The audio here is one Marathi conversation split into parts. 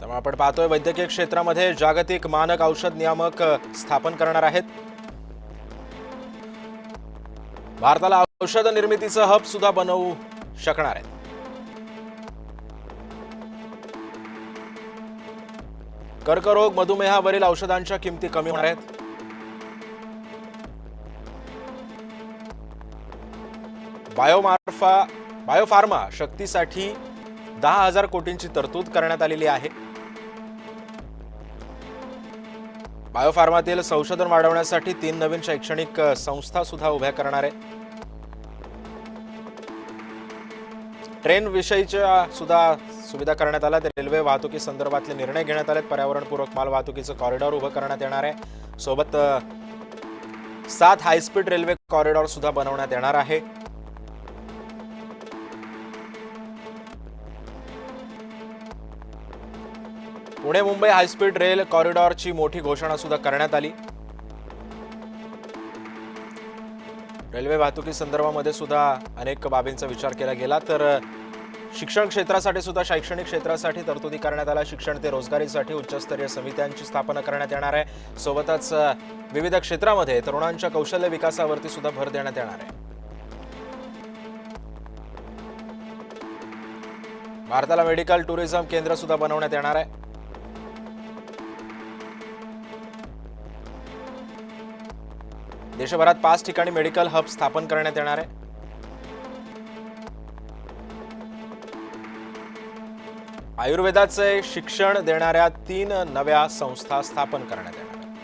त्यामुळे आपण पाहतोय वैद्यकीय क्षेत्रामध्ये जागतिक मानक औषध नियामक स्थापन करणार आहेत। भारताला औषध निर्मितीचं हब सुद्धा बनवू शकणार आहेत। कर्करोग मधुमेहावरील औषधांच्या किमती कमी होणार आहेत। बायोफार्मा शक्तीसाठी 10,000 कोटींची तरतूद करण्यात आलेली आहे। बायोफार्मातील संशोधन वाढवण्यासाठी 3 नवीन शैक्षणिक संस्था सुद्धा उभ्या करणार आहे। ट्रेन विषयीच्या सुद्धा सुविधा करण्यात आल्या। रेल्वे वाहतुकी संदर्भातले निर्णय घेण्यात आले। पर्यावरणपूरक माल वाहतुकीचं कॉरिडॉर उभं करण्यात येणार आहे। सोबत 7 हायस्पीड रेल्वे कॉरिडॉर सुद्धा बनवण्यात येणार आहे। पुणे मुंबई हायस्पीड रेल कॉरिडॉरची मोठी घोषणा सुद्धा करण्यात आली। रेल्वे वाहतुकी संदर्भामध्ये सुद्धा अनेक बाबींचा विचार केला गेला। तर शिक्षण क्षेत्रासाठी सुद्धा शैक्षणिक क्षेत्रासाठी तरतुदी करण्यात आल्या। शिक्षण ते रोजगारीसाठी उच्चस्तरीय समित्यांची स्थापना करण्यात येणार आहे। सोबतच विविध क्षेत्रामध्ये तरुणांच्या कौशल्य विकासावरती सुद्धा भर देण्यात येणार आहे। भारताला मेडिकल टुरिझम केंद्र सुद्धा बनवण्यात येणार आहे। देशभरात 5 ठिकाणी मेडिकल हब स्थापन करण्यात येणार आहे। आयुर्वेदाचे शिक्षण देणाऱ्या 3 नव्या संस्था स्थापन करण्यात येणार आहेत।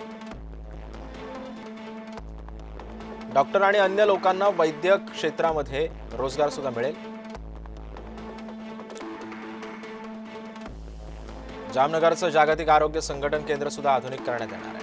डॉक्टर आणि अन्य लोकांना वैद्यक क्षेत्रामध्ये रोजगार सुद्धा मिळेल। जामनगरचं जागतिक आरोग्य संघटन केंद्र सुद्धा आधुनिक करण्यात येणार आहे।